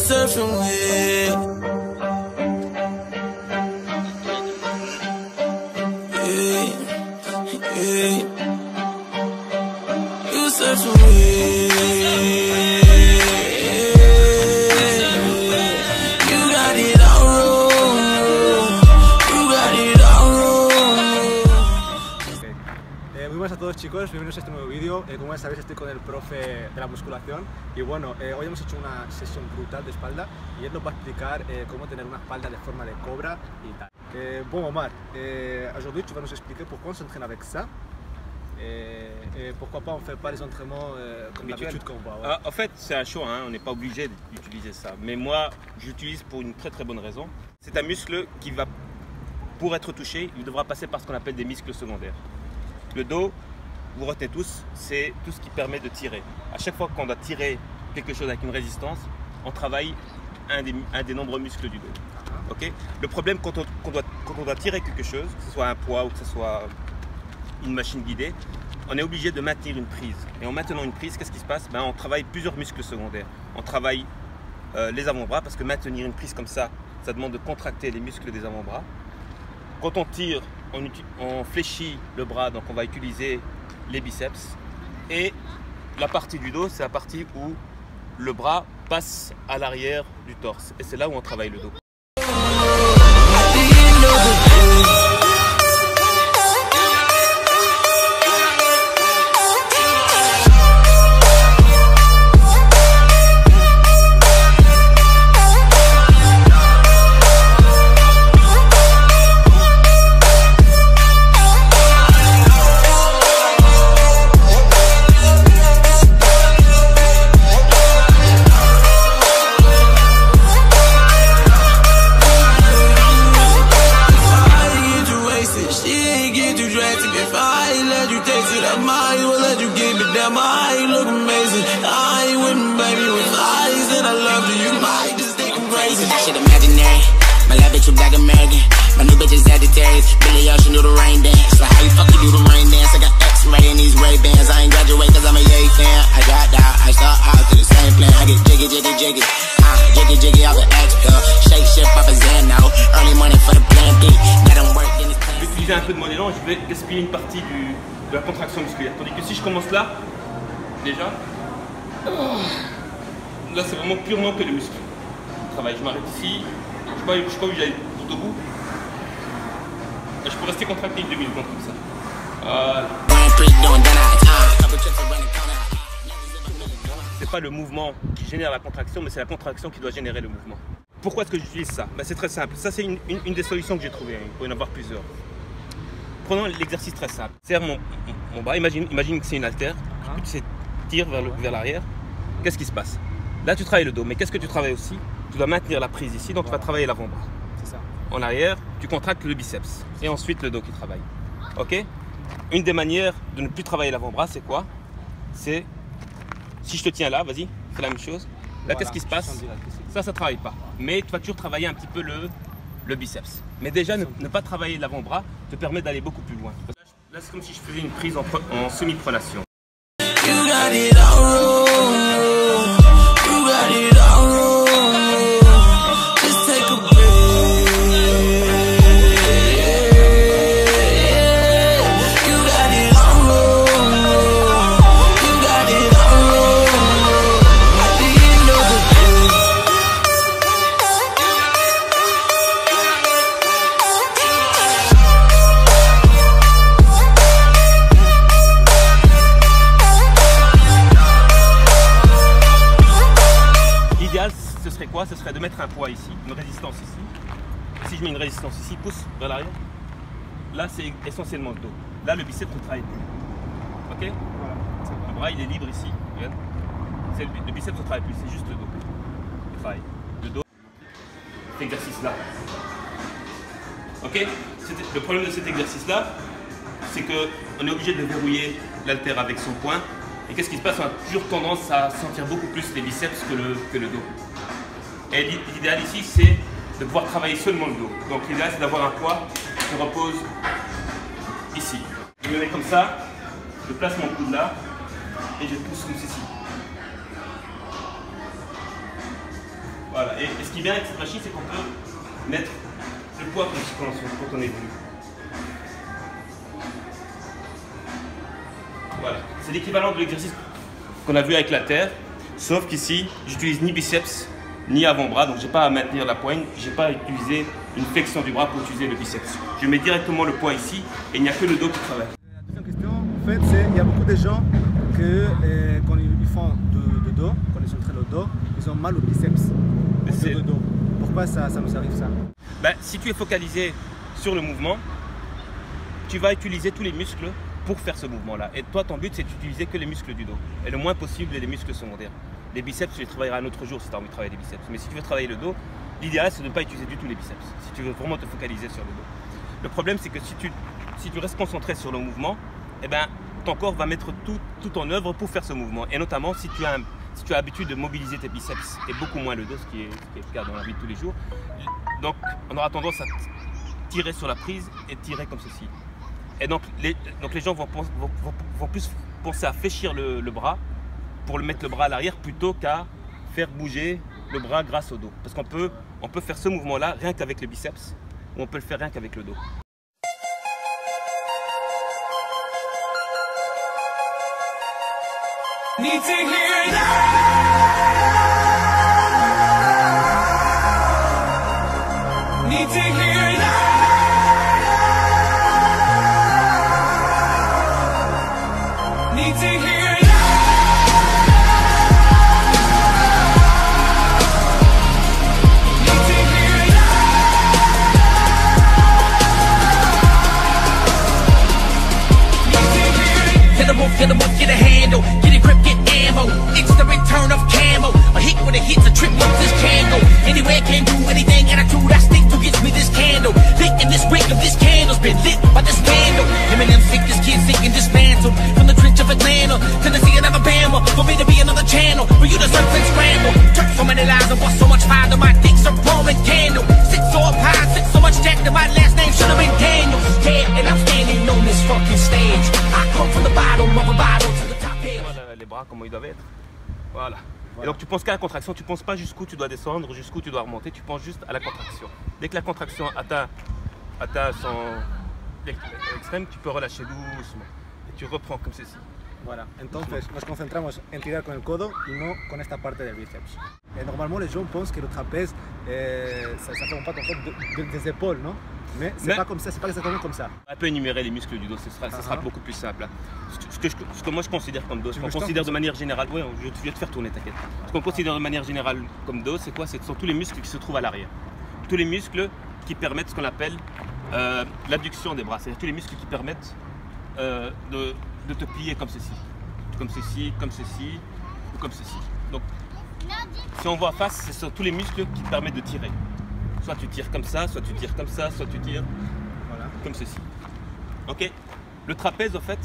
surfing with. Yeah, yeah. You surfing with. You got it all wrong. You got it all wrong. Muy buenas a todos, chicos, bienvenidos a este nuevo vídeo. Como ya sabéis, estoy con el profe de la musculación y bueno, hoy hemos hecho una sesión brutal de espalda y él nos va a explicar cómo tener una espalda de forma de cobra y tal. Bon Omar, aujourd'hui tu vas nous expliquer pourquoi on s'entraîne avec ça et pourquoi pas on fait pas les entraînements comme d'habitude qu'on voit. Ouais. En fait, c'est un choix, hein, on n'est pas obligé d'utiliser ça, mais moi j'utilise pour une très bonne raison. C'est un muscle qui va, pour être touché, il devra passer par ce qu'on appelle des muscles secondaires. Le dos, vous retenez tous, c'est tout ce qui permet de tirer. À chaque fois qu'on doit tirer quelque chose avec une résistance, on travaille un des nombreux muscles du dos. Okay. Le problème quand on doit tirer quelque chose, que ce soit un poids ou que ce soit une machine guidée, on est obligé de maintenir une prise. Et en maintenant une prise, qu'est-ce qui se passe? On travaille plusieurs muscles secondaires. On travaille les avant-bras, parce que maintenir une prise comme ça demande de contracter les muscles des avant-bras. Quand on tire, on fléchit le bras, donc on va utiliser les biceps. Et la partie du dos, c'est la partie où le bras passe à l'arrière du torse. Et c'est là où on travaille le dos. Shit imaginary, my love bitch you black American. My new bitch is Sagittarius, Billy Ocean do the rain dance. Like how you fuck you do the rain dance? I got X-ray in these Ray-Bans. I ain't graduate cause I'm a Ye fan. I dropped out, I start out to the same plan. I get jiggy, jiggy, jiggy, jiggy, jiggy off the X pill. Shake shit off a Xano, early morning for the plan B. That don't work in this plan. Je vais utiliser un peu de mon élan, je vais gaspiller une partie de la contraction musculaire. Tandis que si je commence là, déjà, là c'est vraiment purement que le muscle. Je m'arrête ici, je sais pas où j'aille tout au bout. Et je peux rester contracté une demi-seconde comme ça. C'est pas le mouvement qui génère la contraction, mais c'est la contraction qui doit générer le mouvement. Pourquoi est-ce que j'utilise ça? C'est très simple. Ça c'est une des solutions que j'ai trouvées. Il peut y en avoir plusieurs. Prenons l'exercice très simple. Serre mon bras, imagine que c'est une haltère. Tu tires vers l'arrière. Qu'est-ce qui se passe? Là tu travailles le dos, mais qu'est-ce que tu travailles aussi? Tu dois maintenir la prise ici, donc tu vas travailler l'avant-bras. C'est ça. En arrière, tu contractes le biceps. Et ensuite le dos qui travaille. Ok? Une des manières de ne plus travailler l'avant-bras, c'est quoi? C'est, si je te tiens là, vas-y, fais la même chose. Là, qu'est-ce qui se passe? Ça ne travaille pas. Mais tu vas toujours travailler un petit peu le biceps. Mais déjà, ne pas travailler l'avant-bras te permet d'aller beaucoup plus loin. Là, c'est comme si je faisais une prise en semi-pronation. Ce serait quoi? Ce serait de mettre un poids ici, une résistance ici. Si je mets une résistance ici, pousse vers l'arrière. Là, c'est essentiellement le dos. Là, le biceps ne travaille plus. Ok? Voilà. Le bras, il est libre ici. Regarde. Le biceps ne travaille plus, c'est juste le dos. Il travaille. Le dos. Cet exercice-là. Ok? Le problème de cet exercice-là, c'est qu'on est obligé de verrouiller l'haltère avec son poing. Et qu'est-ce qui se passe? On a toujours tendance à sentir beaucoup plus les biceps que le dos. Et l'idéal ici, c'est de pouvoir travailler seulement le dos. Donc l'idéal, c'est d'avoir un poids qui repose ici. Je me mets comme ça, je place mon coude là, et je pousse comme ceci. Voilà. Voilà. Et ce qui est bien avec cette machine, c'est qu'on peut mettre le poids quand on est venu. Voilà. C'est l'équivalent de l'exercice qu'on a vu avec la terre, sauf qu'ici, j'utilise ni biceps ni avant-bras, donc j'ai pas à maintenir la poigne, j'ai pas à utiliser une flexion du bras pour utiliser le biceps. Je mets directement le poids ici et il n'y a que le dos qui travaille. La deuxième question, en fait, c'est il y a beaucoup de gens que quand ils font de dos, quand ils s'entraînent au dos, ils ont mal au biceps. C'est de dos. Pourquoi ça nous arrive ça? Ben, si tu es focalisé sur le mouvement, tu vas utiliser tous les muscles pour faire ce mouvement-là. Et toi, ton but, c'est d'utiliser que les muscles du dos. Et le moins possible, les muscles secondaires. Les biceps, tu les travailleras un autre jour si tu as envie de travailler les biceps. Mais si tu veux travailler le dos, l'idéal, c'est de ne pas utiliser du tout les biceps. Si tu veux vraiment te focaliser sur le dos. Le problème, c'est que si tu restes concentré sur le mouvement, eh ben, ton corps va mettre tout en œuvre pour faire ce mouvement. Et notamment, si tu as l'habitude de mobiliser tes biceps et beaucoup moins le dos, ce qui est le cas dans la vie de tous les jours, donc on aura tendance à tirer sur la prise et tirer comme ceci. Et donc les gens vont plus penser à fléchir le bras pour mettre le bras à l'arrière plutôt qu'à faire bouger le bras grâce au dos. Parce qu'on peut faire ce mouvement-là rien qu'avec le biceps ou on peut le faire rien qu'avec le dos. Need to hear it out. Need to hear it out. Need to hear it out. Need to hear it out. Need to hear it. Get a wolf, get a handle. Get a grip, get ammo. It's the return of camo. A hit with a hit's a trip with this candle. Anywhere can do anything, attitude I stick to gets me this candle. Thinking this wick of this candle's been lit by this candle. Eminem sick, this kid sick and dismantled. From the trench of Atlanta, Tennessee and Alabama. For me to be another channel, for you to surf and scramble. Took so many lies and bust so much fire that my dick's a Roman candle. Sit so up high, sit so much jack that my last name should've been Daniel. Yeah, and I'm standing on this fucking stage. I come from the bottom of a bottle to the top here. Voilà les bras comment ils doivent être. Voilà. Et donc tu penses qu'à la contraction, tu ne penses pas jusqu'où tu dois descendre, jusqu'où tu dois remonter, tu penses juste à la contraction. Dès que la contraction atteint son extrême, tu peux relâcher doucement. Et tu reprends comme ceci. Voilà, entonces nos concentramos en tirar con el codo y no con esta parte del bíceps. Normalement, les gens pensent que le trapèze, ça fait pas en fait des épaules, non? Mais c'est pas comme ça, c'est pas exactement comme ça. On peut énumérer les muscles du dos, ce sera beaucoup plus simple. Ce que moi je considère comme dos, ce qu'on considère de manière générale, oui, je vais te faire tourner, t'inquiète. Ce qu'on considère de manière générale comme dos, c'est quoi? Ce sont tous les muscles qui se trouvent à l'arrière. Tous les muscles qui permettent ce qu'on appelle l'adduction des bras, c'est-à-dire tous les muscles qui permettent de te plier comme ceci, comme ceci, comme ceci, ou comme ceci. Donc, si on voit en face, ce sont tous les muscles qui permettent de tirer. Soit tu tires comme ça, soit tu tires comme ça, soit tu tires comme ceci. Ok? Le trapèze, en fait,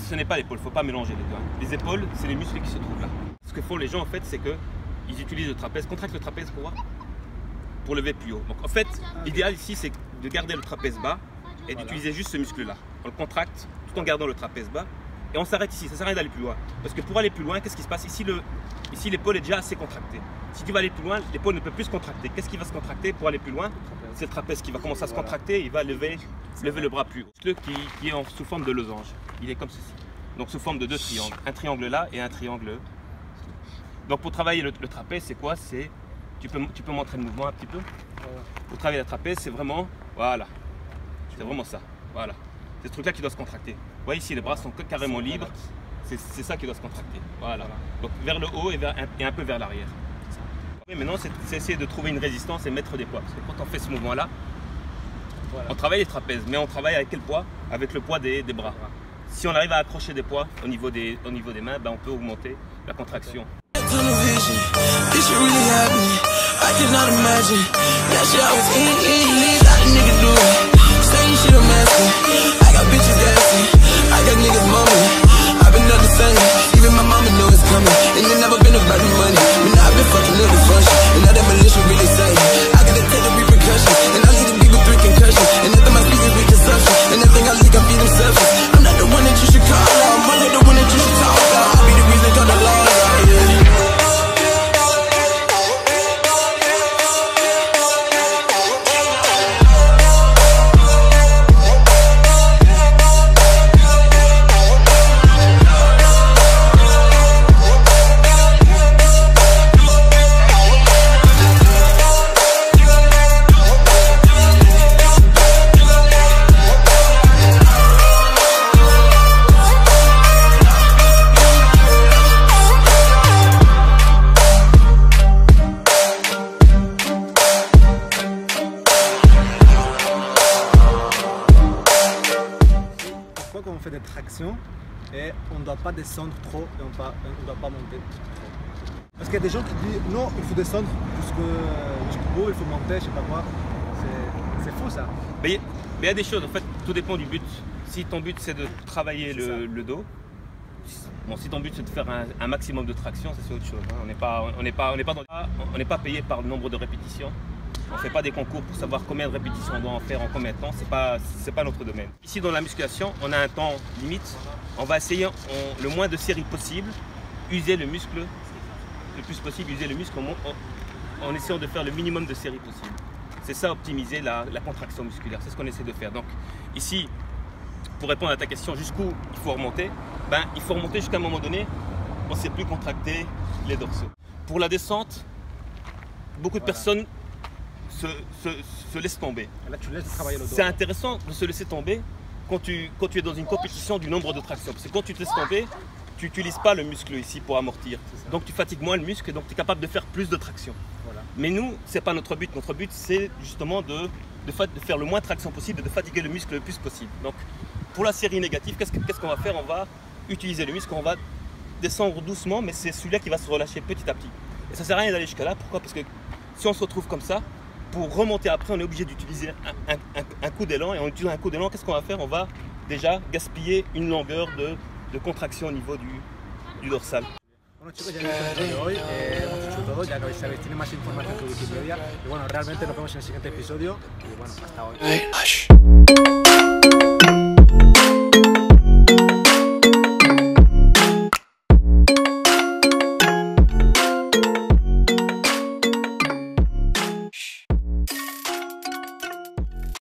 ce n'est pas l'épaule, il ne faut pas mélanger les deux. Les épaules, c'est les muscles qui se trouvent là. Ce que font les gens, en fait, c'est qu'ils utilisent le trapèze, contractent le trapèze pour lever plus haut. Donc, en fait, l'idéal ici, c'est de garder le trapèze bas et d'utiliser juste ce muscle-là. On le contracte tout en gardant le trapèze bas et on s'arrête ici. Ça ne sert à rien d'aller plus loin. Parce que pour aller plus loin, qu'est-ce qui se passe? Ici, l'épaule est déjà assez contractée. Si tu vas aller plus loin, l'épaule ne peut plus se contracter. Qu'est-ce qui va se contracter pour aller plus loin? C'est le trapèze qui va commencer à se contracter, il va lever le bras plus haut. Le qui est sous forme de losange, il est comme ceci. Donc sous forme de deux triangles. Un triangle là et un triangle. Donc pour travailler le trapèze, c'est quoi? Tu peux montrer le mouvement un petit peu? Pour travailler le trapèze, c'est vraiment, voilà. C'est vraiment ça, voilà. C'est ce truc-là qui doit se contracter. Vous voyez ici, les bras sont carrément libres. C'est ça qui doit se contracter. Voilà. Donc vers le haut et un peu vers l'arrière. Oui, maintenant, c'est essayer de trouver une résistance et mettre des poids. Parce que quand on fait ce mouvement-là, on travaille les trapèzes, mais on travaille avec quel poids? Avec le poids des bras. Si on arrive à accrocher des poids au niveau des mains, ben on peut augmenter la contraction. Even my mama know it's coming, and it never been about the money. But now I've been fucking little function, and now that militia really say I gotta take the repercussions, and I lead the big with 3 concussions, and nothing my speakers with consumption, and everything I leak I feed them substance. I'm not the one that you should call out, I'm only the one that you should talk about. I'll be the reason call the law out, yeah. fait des tractions et on ne doit pas descendre trop et on ne doit pas monter trop. Parce qu'il y a des gens qui disent non, il faut descendre jusqu'au bout, il faut monter, je sais pas quoi. C'est faux ça. Mais il y a des choses, en fait, tout dépend du but. Si ton but c'est de travailler le dos, bon, si ton but c'est de faire un maximum de traction, ça c'est autre chose. Hein. On n'est pas payé par le nombre de répétitions. On ne fait pas des concours pour savoir combien de répétitions on doit en faire en combien de temps. C'est pas notre domaine. Ici dans la musculation, on a un temps limite. On va essayer le moins de séries possible, user le muscle le plus possible, user le muscle en essayant de faire le minimum de séries possible. C'est ça, optimiser la contraction musculaire. C'est ce qu'on essaie de faire. Donc ici, pour répondre à ta question, jusqu'où il faut remonter, il faut remonter jusqu'à un moment donné, on ne sait plus contracter les dorsaux. Pour la descente, beaucoup de personnes se laissent tomber. Là, tu laisses travailler le dos. C'est intéressant de se laisser tomber quand tu es dans une compétition du nombre de tractions. Parce que quand tu te laisses tomber, tu n'utilises pas le muscle ici pour amortir. Donc tu fatigues moins le muscle et donc tu es capable de faire plus de traction. Voilà. Mais nous, ce n'est pas notre but. Notre but, c'est justement de faire le moins de traction possible et de fatiguer le muscle le plus possible. Donc pour la série négative, qu'est-ce qu'on va faire? On va utiliser le muscle, on va descendre doucement, mais c'est celui-là qui va se relâcher petit à petit. Et ça ne sert à rien d'aller jusqu'à là. Pourquoi? Parce que si on se retrouve comme ça, pour remonter après, on est obligé d'utiliser un coup d'élan. Et en utilisant un coup d'élan, qu'est-ce qu'on va faire? On va déjà gaspiller une longueur de contraction au niveau du dorsal. Bueno chicos, ya habéis visto el vídeo de hoy, hemos hecho todo, ya lo sabéis, tiene más información que Wikipedia y bueno, realmente nos vemos en el siguiente episodio y bueno, hasta hoy.